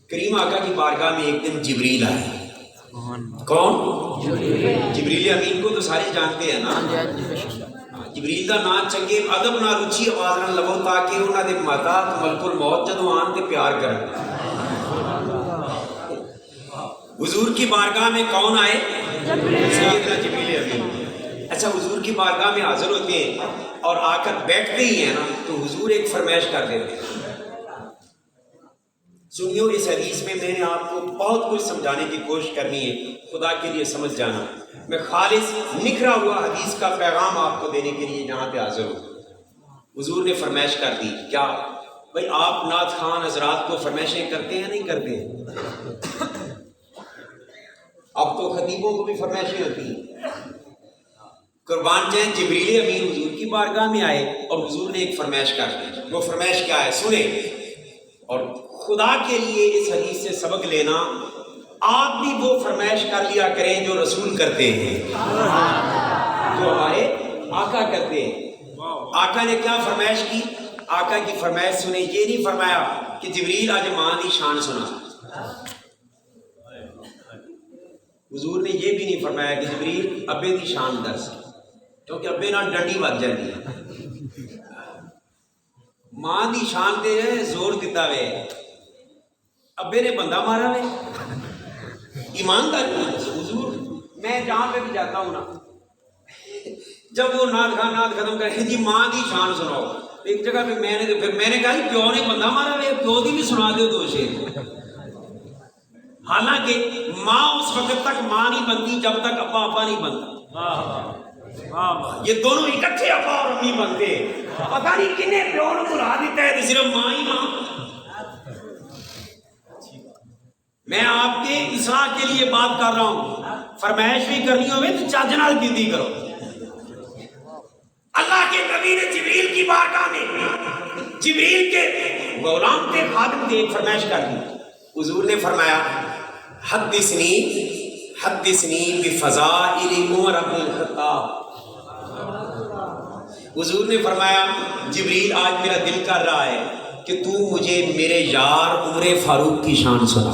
Speaker 1: کریم آقا کی بارگاہ میں ایک دن جبریل آئے. کون؟ جبریل امین کو تو سارے جانتے ہیں نا. جبریل دا نام چنگے ادب نہ رچی آواز نہ لو تاکہ انہاں دے ماتحت ملک الموت جدوں آن تے پیار کرن. حضور کی بارگاہ میں کون آئے؟ سیدنا جبریل امین. اچھا حضور کی بارگاہ میں حاضر ہوتے ہیں اور آ کر بیٹھتے ہی ہیں نا تو حضور ایک فرمائش کر دیتے ہیں. سنیو اس حدیث میں نے آپ کو بہت کچھ سمجھانے کی کوشش کرنی ہے، خدا کے لیے سمجھ جانا. میں خالص نکھرا ہوا حدیث کا پیغام آپ کو دینے کے لیے جہاں پہ حاضر ہوں. حضور نے فرمائش کر دی. کیا بھائی آپ نعت خان حضرات کو فرمائشیں کرتے ہیں نہیں کرتے؟ اب تو خطیبوں کو بھی فرمائشیں ہوتی ہیں. قربان جائیں جبریل امین حضور کی بارگاہ میں آئے اور حضور نے ایک فرمائش کر دی. وہ فرمائش کیا ہے سنیں، اور خدا کے لیے اس حدیث سے سبق لینا. آپ بھی وہ فرمائش کر لیا کریں جو رسول کرتے ہیں، جو ہمارے آقا کرتے ہیں. آقا نے کیا فرمائش کی؟ آقا کی فرمائش سنیں. یہ نہیں فرمایا کہ جبریل آج ماں دی شان سنا. حضور نے یہ بھی نہیں فرمایا کہ جبریل ابے دی شان دس، کیونکہ ابے نال ڈنڈی بج جاتی ہے. ماں دی شان تے زور دیتا وے. ابے نے بندہ مارا ہے ایمانداری حضور میں جہاں پہ بھی جاتا ہوں نا جب وہ نعت ختم کرے جی ماں کی شان سناؤ ایک جگہ پہ میں نے کہا جی پیو نے بندہ مارا ہے پیو کی بھی سنا دو 2 شعر حالانکہ ماں اس وقت تک ماں نہیں بنتی جب تک ابا نہیں بنتا یہ دونوں اکٹھے ابا اور امی بنتے پتہ نہیں کنے پیو نے بلا دیتا ہے صرف ماں ہی ماں میں آپ کے اصلاح کے لیے بات کر رہا ہوں فرمائش بھی کرنی ہوئے تو چاچ نال کیتی کرو اللہ کے نبی نے جبریل کی بارگاہ میں جبریل کے غلام کے خادم سے ایک فرمائش کر دی حضور نے فرمایا حدثنی بفضائل عمر بن الخطاب حضور نے فرمایا جبریل آج میرا دل کر رہا ہے کہ تو مجھے میرے یار عمر فاروق کی شان سنا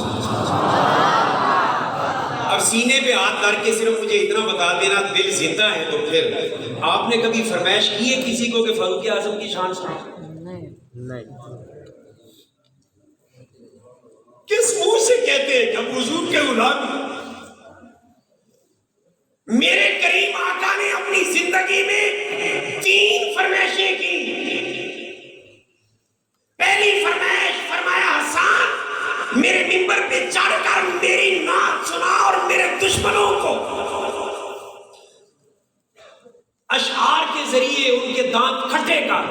Speaker 1: اب سینے پہ ہاتھ دھر کے صرف مجھے اتنا بتا دینا دل زندہ ہے تو پھر آپ نے کبھی فرمائش کی ہے کسی کو کہ فاروق اعظم کی شان سنا کس منہ سے کہتے ہیں جب حضور کے غلام میرے کریم آقا نے اپنی زندگی میں 3 فرمائشیں کی پہلی فرمائش فرمایا حسان میرے منبر پہ چڑھ کر میری نعت سنا اور میرے دشمنوں کو اشعار کے ذریعے ان کے دانت کھٹے کر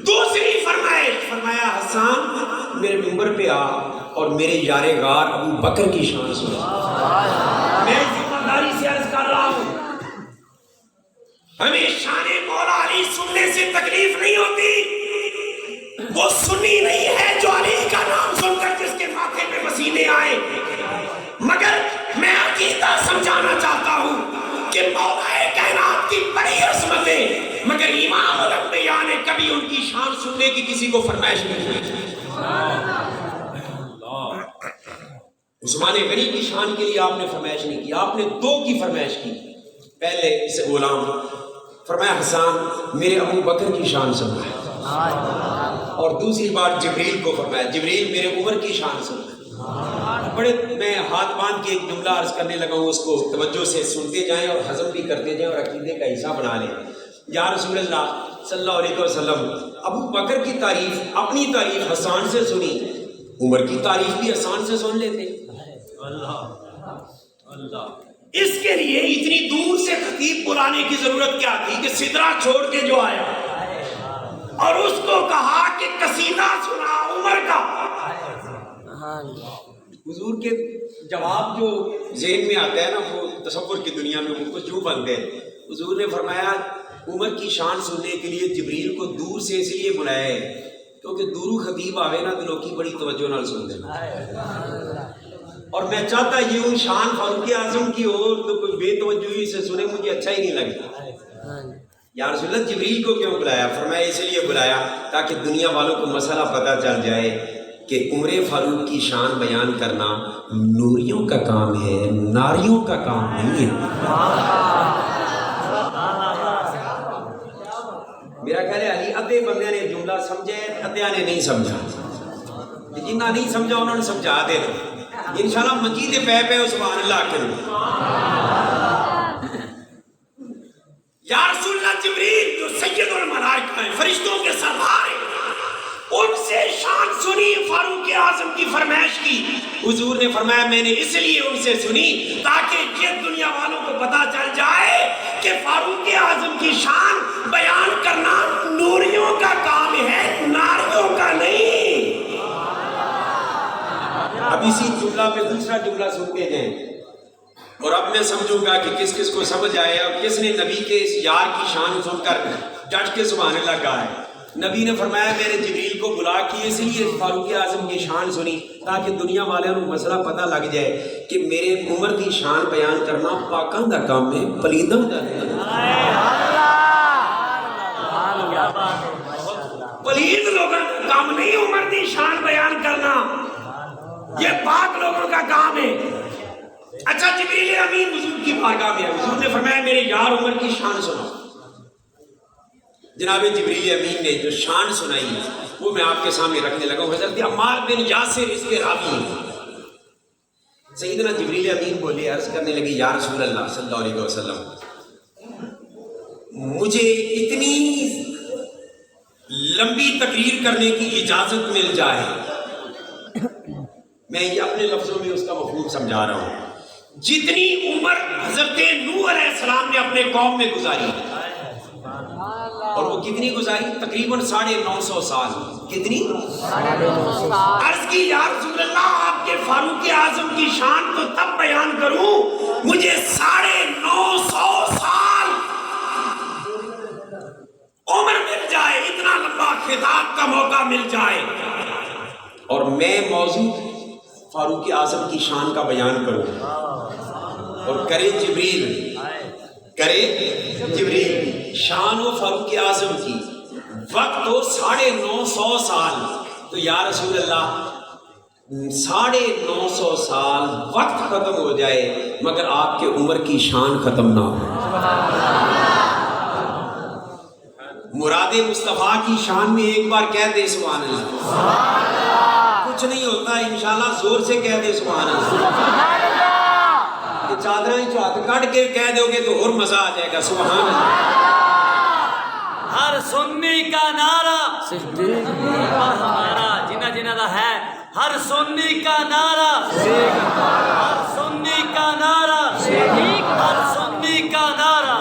Speaker 1: دوسری فرمائش فرمایا حسان میرے منبر پہ آ اور میرے یار غار ابو بکر کی شان سنا میں ذمہ داری سے عرض کر رہا ہوں ہمیں شان مولا علی سننے سے تکلیف نہیں ہوتی وہ سنی نہیں ہے جو علی کا نام سن کر جس کے ماتھے پہ پسینے آئے مگر میں عقیدہ سمجھانا چاہتا ہوں کہ مولا کائنات کی بڑی عظمتیں مگر امام الانبیاء نے کبھی ان کی شان سننے کی کسی کو فرمائش نہیں کی عثمان غنی کی شان کے لیے آپ نے فرمائش نہیں کی آپ نے 2 کی فرمائش کی پہلے اسے غلام فرمایا حسان میرے ابو بکر کی شان سنا اور دوسری بار جبریل کو فرمایا جبریل میرے عمر کی شان سنا بڑے میں ہاتھ باندھ کے ایک جملہ عرض کرنے لگا ہوں اس کو توجہ سے سنتے جائیں اور ہضم بھی کرتے جائیں اور عقیدے کا حصہ بنا لیں یا رسول اللہ صلی اللہ علیہ وسلم ابو بکر کی تعریف اپنی تعریف حسان سے سنی عمر کی تعریف بھی حسان سے سن لیتے اللہ اس کے لیے اتنی دور سے خطیب بلانے کی ضرورت کیا تھی کہ سدرا چھوڑ کے جو آیا اور اس کو کہا کہ قصیدہ سنا عمر کا حضور کے جواب جو ذہن میں آتا ہے نا وہ تصور کی دنیا میں وہ کچھ یوں بنتے ہیں حضور نے فرمایا عمر کی شان سننے کے لیے جبریل کو دور سے اس لیے بلایا ہے کیونکہ دورو خطیب آوے نا تو لوگ کی بڑی توجہ نال سن دیں اور میں چاہتا یہ ان شان فاروق اعظم کی ہو تو کوئی بے توجہی سے سنے مجھے اچھا ہی نہیں لگتا یا رسول اللہ جبریل کو کیوں بلایا فرمایا اس لیے بلایا تاکہ دنیا والوں کو مسئلہ پتہ چل جائے کہ عمر فاروق کی شان بیان کرنا نوریوں کا کام ہے ناریوں کا کام نہیں ہے میرا خیال ہے علی ادھے بندے نے جملہ سمجھے ادھے نے نہیں سمجھا جنہ نہیں سمجھا انہوں نے سمجھا دینا انشاءاللہ مجید پہ سبحان اللہ کے یا رسول اللہ جبریل جو سید الملائکہ ہیں فرشتوں کے سردار ہیں ان سے شان سنی فاروق اعظم کی فرمائش کی حضور نے فرمایا میں نے اس لیے ان سے سنی تاکہ یہ دنیا والوں کو پتا چل جائے کہ فاروق اعظم کی شان بیان کرنا نوریوں کا کام ہے ناریوں کا نہیں اب اسی جملہ پہ دوسرا جملہ سنتے ہیں اور اب میں سمجھوں گا کہ کس کس کو سمجھ آئے اور کس نے نبی کے اس یار کی شان سن کر ڈٹ کے سبحان اللہ کہا ہے نبی نے فرمایا میں نے جبریل کو بلا کے اس لیے فاروق اعظم کی شان سنی تاکہ دنیا والوں کو مسئلہ پتہ لگ جائے کہ میرے عمر کی شان بیان کرنا پاکاں دا کام ہے پلیداں دا نہیں پلید لوگوں کا کام نہیں عمر کی شان بیان کرنا یہ پاک لوگوں کا کام ہے اچھا جبریل امین حضور کی بارگاہ میں حضور نے فرمایا میرے یار عمر کی شان سنا جناب جبریل امین نے جو شان سنائی وہ میں آپ کے سامنے رکھنے لگا ہوں. حضرت عمار بن یاسر اس کے راوی ہیں. سیدنا جبریل امین بولے، عرض کرنے لگے یا رسول اللہ صلی اللہ علیہ وسلم، مجھے اتنی لمبی تقریر کرنے کی اجازت مل جائے. میں یہ اپنے لفظوں میں اس کا مفہوم سمجھا رہا ہوں. جتنی عمر حضرت نوح علیہ السلام نے اپنے قوم میں گزاری، اور وہ کتنی گزاری؟ تقریباً 950 سال. کتنی؟ عرض کی یا رسول اللہ، آپ کے فاروق اعظم کی شان تو تب بیان کروں مجھے 950 سال عمر مل جائے، اتنا لمبا خطاب کا موقع مل جائے، اور میں موضوع فاروق اعظم کی شان کا بیان کروں. اور کرے جبریل شان و فاروق اعظم کی، وقت تو 950 سال. تو یا رسول اللہ 950 سال وقت ختم ہو جائے مگر آپ کے عمر کی شان ختم نہ ہو. مراد مصطفیٰ کی شان میں ایک بار کہہ دے سبحان اللہ. کچھ نہیں ہوتا انشاءاللہ، زور سے کہہ دے سبحان اللہ. چادریں ہاتھ کٹ کے کہہ دو گے تو اور مزہ آ جائے گا. سبحان اللہ.
Speaker 3: ہر سنی کا نعرہ اور ہمارا جنہ جنہ دا ہے، ہر سنی کا نعرہ، ہر سنی کا نعرہ، ہر سنی کا نعرہ.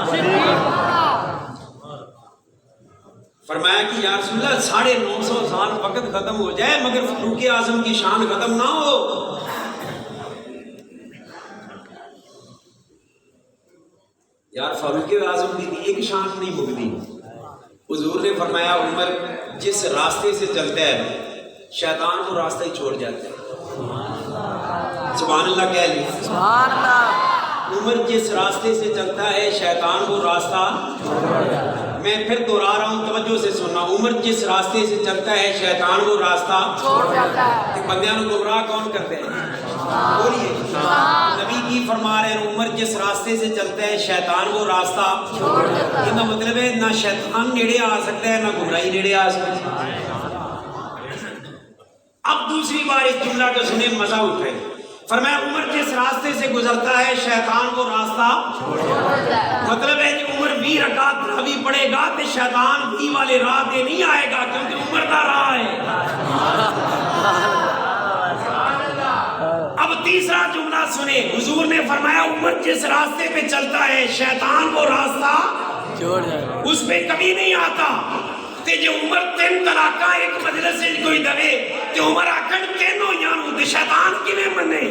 Speaker 1: فرمایا کہ یا رسول اللہ 950 سال وقت ختم ہو جائے مگر فاروق اعظم کی شان ختم نہ ہو. یار فاروق اعظم کی ایک شان نہیں مکتی. حضور نے فرمایا عمر جس راستے سے چلتا ہے شیطان وہ راستہ ہی چھوڑ جاتا ہے. سبحان اللہ کہہ لیں.
Speaker 2: سبحان اللہ.
Speaker 1: عمر جس راستے سے چلتا ہے شیطان وہ راستہ، میں پھر دوہرا رہا ہوں توجہ سے سننا، عمر جس راستے سے چلتا ہے شیطان وہ راستہ
Speaker 2: چھوڑ جاتا ہے.
Speaker 1: بندیاں کو گمراہ کون کرتے ہیں؟ بولیے. نبی کی فرما رہے ہیں عمر جس راستے سے چلتا ہے شیطان وہ راستہ
Speaker 2: چھوڑ جاتا ہے.
Speaker 1: یہ مطلب ہے نہ شیطان نیڑے آ سکتا ہے نہ گمراہی نیڑے آ سکتی ہے. اب دوسری بار اس جملہ کو سنے مزہ اٹھے. فرمایا عمر جس راستے سے گزرتا ہے شیطان وہ راستہ
Speaker 2: چھوڑ جاتا ہے.
Speaker 1: مطلب ہے کہ عمر 20 رکعت تراوی پڑھے گا تو شیطان 20 والے راہ پہ نہیں آئے گا کیونکہ عمر کا راہ ہے. اب تیسرا جملہ سنے. حضور نے فرمایا عمر جس راستے پہ چلتا ہے شیطان وہ راستہ
Speaker 2: چھوڑ جاتا ہے.
Speaker 1: اس پہ کبھی نہیں آتا. تے جو عمر 3 طلاقہ ایک مجلس سے کوئی دے تے عمر آکھن کینو یانو تے شیطان کیویں منے.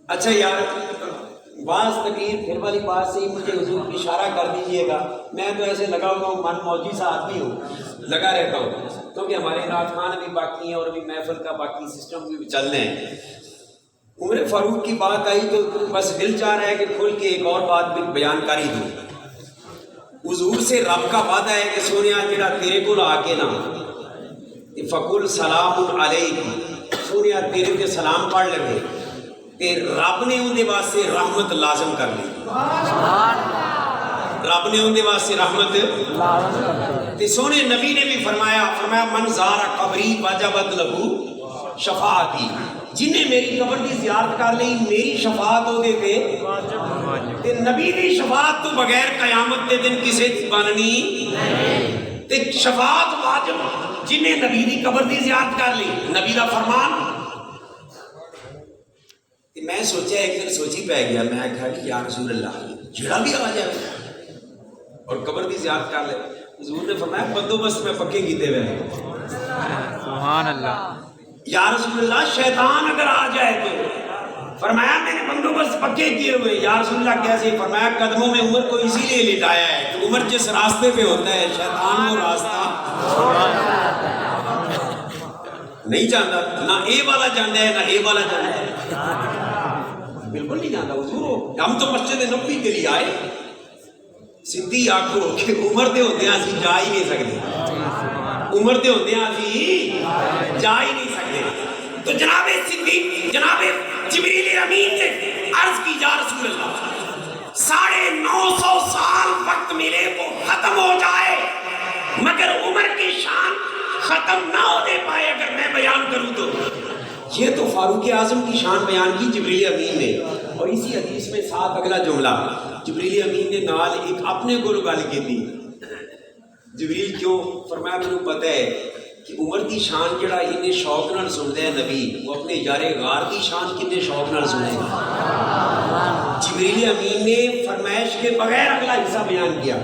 Speaker 1: اچھا یار بعض تقریر پھر والی بات سے ہی مجھے حضور اشارہ کر دیجئے گا. میں تو ایسے لگا ہوا ہوں، من موجی سا آدمی ہوں، لگا رہتا ہوں کیونکہ ہمارے نعت خوان بھی باقی ہیں اور ابھی محفل کا باقی سسٹم بھی چلنے ہیں. عمر فاروق کی بات آئی تو بس دل چاہ رہا ہے کہ کھل کے ایک اور بات بھی بیان کر ہی دوں. حضور سے رب کا وعدہ ہے کہ سونیا جڑا تیرے کو آ کے نا فقل سلام علیکم، سونیا تیرے تے سلام پڑھ لگے کہ رب نے اندے واسطے رحمت لازم کر لی. رب نے اندے واسطے رحمت تے سونے نبی نے بھی فرمایا من زار قبری وجبت لہو شفاعتی، جنہیں میری قبر کی زیارت کر لی میری شفاعت ہو دے تے نبی دی شفاعت تو بغیر قیامت دے دن کسے بننی تے شفاعت واجب جنہیں نبی دی قبر دی زیارت کر لی. نبی دا فرمان. میں سوچا ایک دن سوچی پہ گیا، میں کہا کہ یا رسول اللہ جڑا بھی آ جائے اور قبر دی زیارت کر لے. حضور نے فرمایا بندوبست میں پکے کیتے ہوئے.
Speaker 2: سبحان اللہ.
Speaker 1: یا رسول اللہ شیطان اگر آ جائے تو فرمایا میں نے بندوبست پکے کیے ہوئے. یا رسول اللہ کیسے؟ فرمایا قدموں میں عمر کو اسی لیے لٹایا ہے کہ عمر جس راستے پہ ہوتا ہے شیطان وہ راستہ نہیں جانتا. نہ اے والا جانتا ہے نہ اے والا جانتا ہے، بالکل نہیں جانتا. حضور ہم تو مسجد نبوی کے لیے آئے، سیدھی آکھو کہ عمر دے ہوتے ہیں اسی جا ہی نہیں سکتے، عمر دے ہوتے ہیں اسی جا ہی نہیں سکتے. تو جناب صدیق جناب جبریل امین نے عرض کی یا رسول اللہ 950 سال وقت ملے وہ ختم ہو جائے مگر عمر کی شان ختم نہ ہونے پائے اگر میں بیان کروں تو. یہ تو فاروق اعظم کی شان بیان کی جبریل امین نے. اور اسی حدیث میں ساتھ اگلا جملہ جبریل امین نے نال ایک اپنے کو گل کی تھی. جبریل کیوں فرمایا مجھے پتہ ہے کہ عمر کی شان جڑا انہیں شوق نال سنتے ہیں نبی وہ اپنے یار غار کی شان کتنے شوق نال سنے. جبریل امین نے فرمائش کے بغیر اگلا حصہ بیان کیا.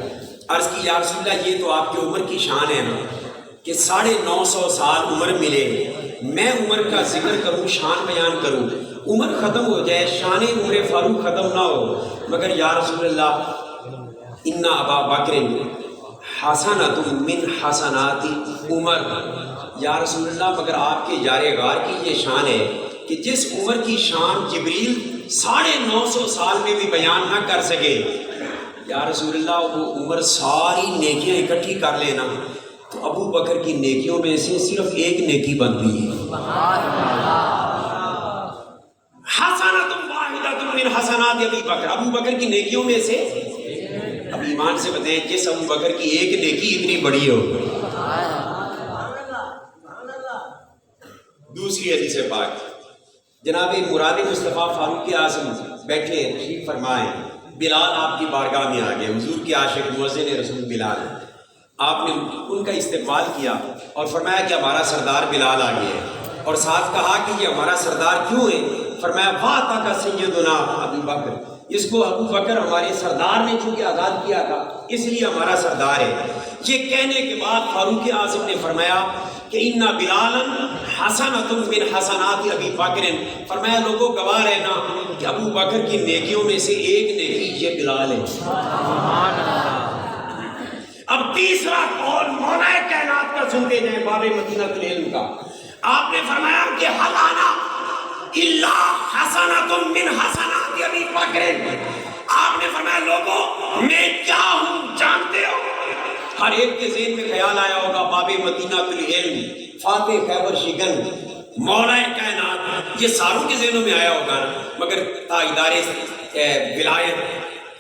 Speaker 1: عرض کی یا رسول اللہ یہ تو آپ کی عمر کی شان ہے نا کہ 950 سال عمر ملے میں عمر کا ذکر کروں شان بیان کروں عمر ختم ہو جائے شان عمر فاروق ختم نہ ہو مگر یا رسول اللہ ان ابا بکر حسنۃ من حسنات عمر. یا رسول اللہ مگر آپ کے یار غار کی یہ شان ہے کہ جس عمر کی شان جبریل 950 سال میں بھی بیان نہ کر سکے یا رسول اللہ وہ عمر ساری نیکیاں اکٹھی کر لینا تو ابو بکر کی نیکیوں میں سے صرف ایک نیکی بنتی ہے. حسنۃ واحدۃ من حسنات ابی بکر. ابو بکر کی نیکیوں میں سے اب ایمان سے بتائیں جس ابو بکر کی ایک نیکی اتنی بڑی ہو. دوسری حدیث پاک جناب مراد مصطفیٰ فاروق اعظم بیٹھے تشریف فرمائیں. بلال آپ کی بارگاہ میں آ گئے. حضور کے عاشق مؤذن رسول بلال. آپ نے ان کا استقبال کیا اور فرمایا کہ ہمارا سردار بلال آ گیا ہے اور ساتھ کہا کہ یہ ہمارا سردار کیوں ہے. فرمایا واتا کا سیدنا ابو بکر. اس کو ابو بکر ہمارے سردار نے چونکہ آزاد کیا تھا اس لیے ہمارا سردار ہے. یہ کہنے کے بعد فاروق اعظم نے فرمایا کہ ان بلالا حسنۃ من حسنات ابی بکر. فرمایا لوگوں گواہ رہنا کہ ابو بکر کی نیکیوں میں سے ایک نیکی یہ بلال ہے. اب تیسرا قول مولا کائنات کا سنتے جائیں باب مدینہ العلم کا. آپ نے فرمایا کہ حل انا الا حسنۃ من حسنات ابی بکر. آپ نے فرمایا لوگوں میں کیا ہوں جانتے ہو. ہر ایک کے ذہن میں خیال آیا ہوگا باب مدینہ العلم فاتح خیبر شکن مولا کائنات یہ ساروں کے ذہنوں میں آیا ہوگا مگر تاجدار ولایت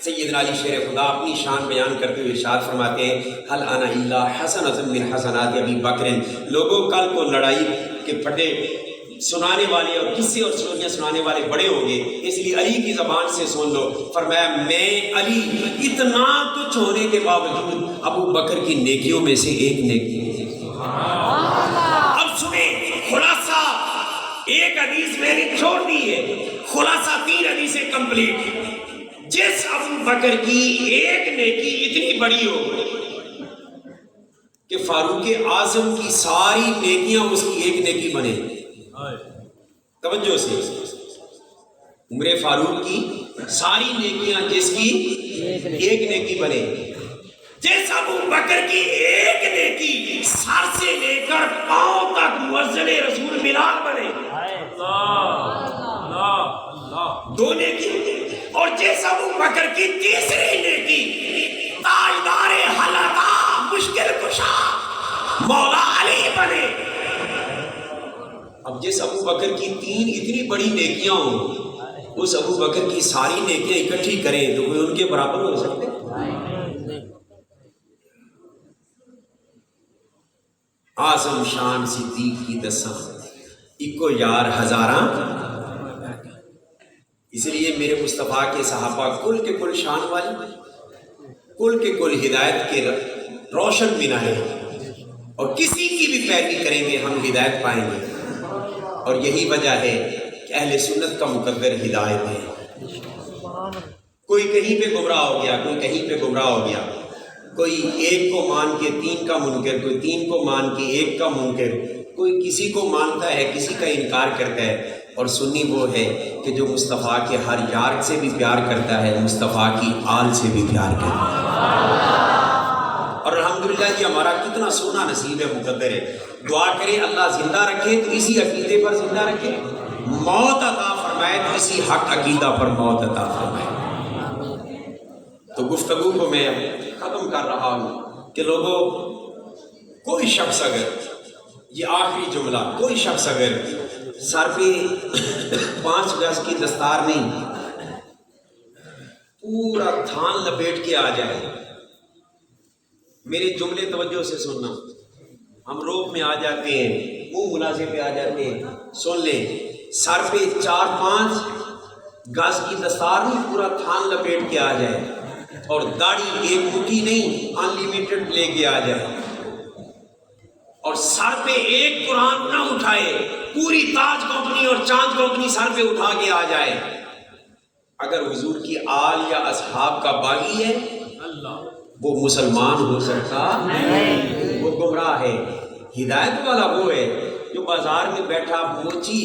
Speaker 1: سیدنا علی شیر خدا اپنی شان بیان کرتے ہوئے ارشاد فرماتے ہیں حل انا الا حسنۃ من حسنات ابی بکر. لوگوں کل کو لڑائی کے پھٹے سنانے والے اور قصے اور سٹوریاں سنانے والے بڑے ہوں گے اس لیے علی کی زبان سے سن لو. فرمایا میں علی اتنا تجھ ہونے کے باوجود ابو بکر کی نیکیوں میں سے ایک نیکی. اب سنیں خلاصہ ایک حدیث میں نے چھوڑ دی ہے خلاصہ 3 حدیثیں کمپلیٹ. جس ابو بکر کی ایک نیکی اتنی بڑی ہو کہ فاروق اعظم کی ساری نیکیاں اس کی ایک نیکی بنے. توجہ سے عمر فاروق کی ساری نیکیاں جس کی ایک نیکی بنے. جس ابو بکر کی ایک نیکی سر سے لے کر پاؤں تک مؤذن رسول بلال بنے. دو نیکی. اور جس ابو بکر کی تیسری نیکی تاجدار حلقہ مشکل کشا مولا علی بنے. اب جس ابو بکر کی 3 اتنی بڑی نیکیاں ہوں اس ابو بکر کی ساری نیکیاں اکٹھی کریں تو کوئی ان کے برابر ہو سکتے. اعظم شان صدیق کی دساں اکو یار ہزاراں. اس لیے میرے مصطفیٰ کے صحابہ کل کے کل شان والے کل کے کل ہدایت کے روشن مینارے اور کسی کی بھی پیروی کریں گے ہم ہدایت پائیں گے. اور یہی وجہ ہے کہ اہل سنت کا مقدر ہدایت ہے. کوئی کہیں پہ گمراہ ہو گیا کوئی کہیں پہ گمراہ ہو گیا. کوئی ایک کو مان کے 3 کا منکر کوئی 3 کو مان کے 1 کا منکر کوئی کسی کو مانتا ہے کسی کا انکار کرتا ہے. اور سنی وہ ہے کہ جو مصطفیٰ کے ہر یار سے بھی پیار کرتا ہے مصطفیٰ کی آل سے بھی پیار کرتا ہے. اور الحمدللہ یہ ہمارا کتنا سونا نصیب ہے مقدر ہے. دعا کرے اللہ زندہ رکھے تو اسی عقیدے پر زندہ رکھے موت عطا فرمائے تو اسی حق عقیدہ پر موت عطا فرمائے. تو گفتگو کو میں ختم کر رہا ہوں کہ لوگوں کوئی شخص اگر یہ آخری جملہ کوئی شخص اگر سر پہ 5 گز کی دستار نہیں پورا تھان لپیٹ کے آ جائے. میرے جملے توجہ سے سننا. ہم روب میں آ جاتے ہیں, منہ منازع پہ آ جاتے ہیں. سن لیں, سر پہ 4-5 گز کی دستار نہیں, پورا تھان لپیٹ کے آ جائے, اور داڑھی ایک مٹھی نہیں, انلیمیٹڈ لے کے آ جائے, اور سر پہ ایک قرآن نہ اٹھائے, پوری تاج کمپنی اور چاند کمپنی سر پہ اٹھا کے آ جائے. اگر حضور کی آل یا اصحاب کا باغی ہے وہ مسلمان ہو سکتا نہیں, وہ گمراہ ہے. ہدایت والا وہ ہے جو بازار میں بیٹھا موچی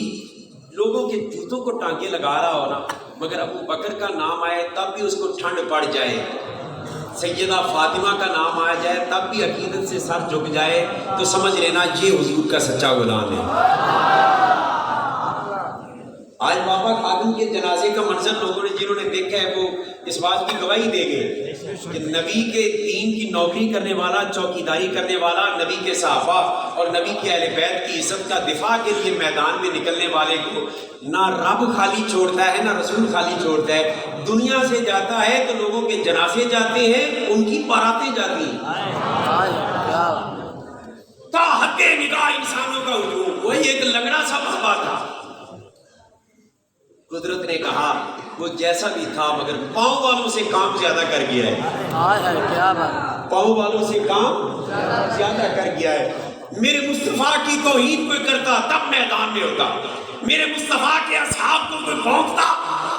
Speaker 1: لوگوں کے جوتوں کو ٹانکے لگا رہا ہو نا, مگر ابو بکر کا نام آئے تب بھی اس کو ٹھنڈ پڑ جائے, سیدہ فاطمہ کا نام آ جائے تب بھی عقیدت سے سر جھک جائے, تو سمجھ لینا یہ حضور کا سچا غلام ہے. آج بابا خادم کے جنازے کا منظر لوگوں نے جنہوں نے دیکھا ہے وہ اس بات کی گواہی دے گئے کہ نبی کے دین کی نوکری کرنے والا, چوکیداری کرنے والا, نبی کے صحابہ اور نبی کے اہل بیت کی عزت کا دفاع کے لیے میدان میں نکلنے والے کو نہ رب خالی چھوڑتا ہے نہ رسول خالی چھوڑتا ہے. دنیا سے جاتا ہے تو لوگوں کے جنازے جاتے ہیں, ان کی باراتیں جاتی ہیں. تا حد نگاہ انسانوں کا ہجوم, وہی ایک لنگڑا سا بابا تھا. قدرت نے کہا وہ جیسا بھی تھا مگر پاؤں والوں سے کام زیادہ کر گیا ہے.
Speaker 2: کیا بات,
Speaker 1: پاؤں والوں سے کام زیادہ کر گیا ہے. میرے مصطفیٰ کی توہین کوئی کرتا تب میدان میں ہوتا, میرے مصطفیٰ کے اصحاب کو کوئی بھونکتا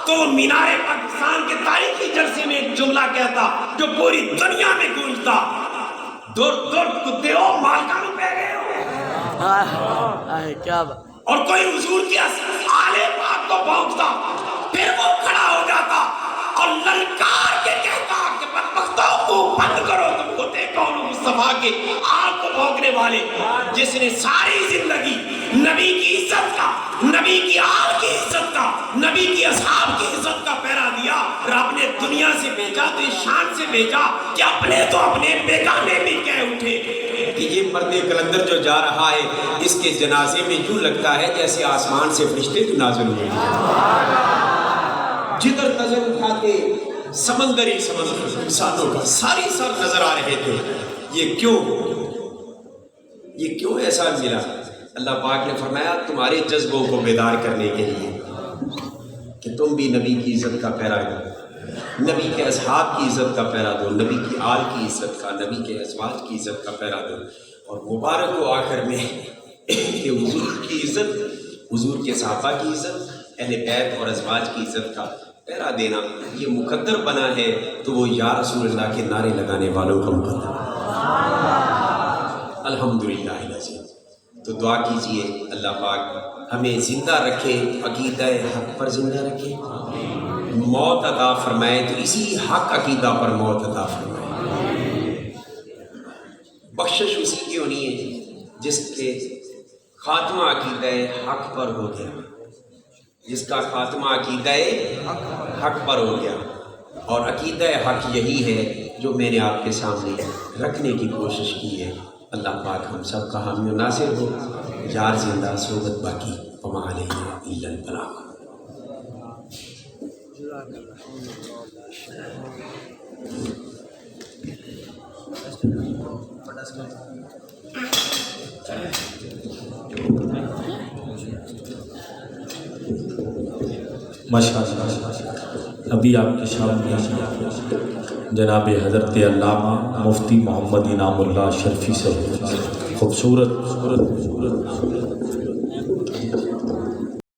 Speaker 1: تو وہ مینار پاکستان کے تاریخی جلسے میں ایک جملہ کہتا جو پوری دنیا میں گونجتا, دور دور کتے ہو مالکانوں پہ گئے ہو.
Speaker 2: کیا بات,
Speaker 1: اور کوئی حضور کی آل پاک کو بھونکتا, پھر وہ کھڑا ہو جاتا اور للکار کے کہتا کہ بدبختوں کو بند کرو, تم ہوتے کون ہو مصطفیٰ کے آل کو بھونکنے والے, جس نے ساری زندگی نبی کی عزت کا, نبی کی آل کی عزت کا, نبی کی اصحاب کی عزت کا پہرا دیا. رب نے دنیا سے بھیجا تو اس شان سے بھیجا کہ اپنے تو اپنے بیگانے بھی کہہ اٹھے کہ یہ مرد کلندر جو جا رہا ہے اس کے جنازے میں یوں لگتا ہے جیسے آسمان سے فرشتے نازل ہوئے. جدھر نظر اٹھاتے سمندری سمندر انسانوں کا ساری سر نظر آ رہے تھے. یہ کیوں ایسا ملا؟ اللہ پاک نے فرمایا تمہارے جذبوں کو بیدار کرنے کے لیے کہ تم بھی نبی کی عزت کا پہرا دو, نبی کے اصحاب کی عزت کا پہرا دو, نبی کی آل کی عزت کا, نبی کے ازواج کی عزت کا پہرا دو. اور مبارک ہو آخر میں کہ حضور کی عزت, حضور کے صحابہ کی عزت, اہل بیت اور ازواج کی عزت کا پہرا دینا یہ مقدر بنا ہے, تو وہ یا رسول اللہ کے نعرے لگانے والوں کا مقدر. الحمدللہ العظیم. تو دعا کیجئے اللہ پاک ہمیں زندہ رکھے, عقیدہ حق پر زندہ رکھے, موت عطا فرمائے تو اسی حق عقیدہ پر موت عطا فرمائے. بخشش اسی کی ہونی ہے جس کے خاتمہ عقیدہ حق پر ہو گیا, جس کا خاتمہ عقیدہ حق پر ہو گیا. اور عقیدہ حق یہی ہے جو میں نے آپ کے سامنے رکھنے کی کوشش کی ہے. اللہ پاک ہم سب کا حامی و ناصر ہو. یار زندہ صحبت باقی, وما علینا الا البلاغ.
Speaker 5: ماشاءاللہ. ابھی آپ کے سامنے جناب حضرت علامہ مفتی محمد انعام اللہ شرفی سے خوبصورت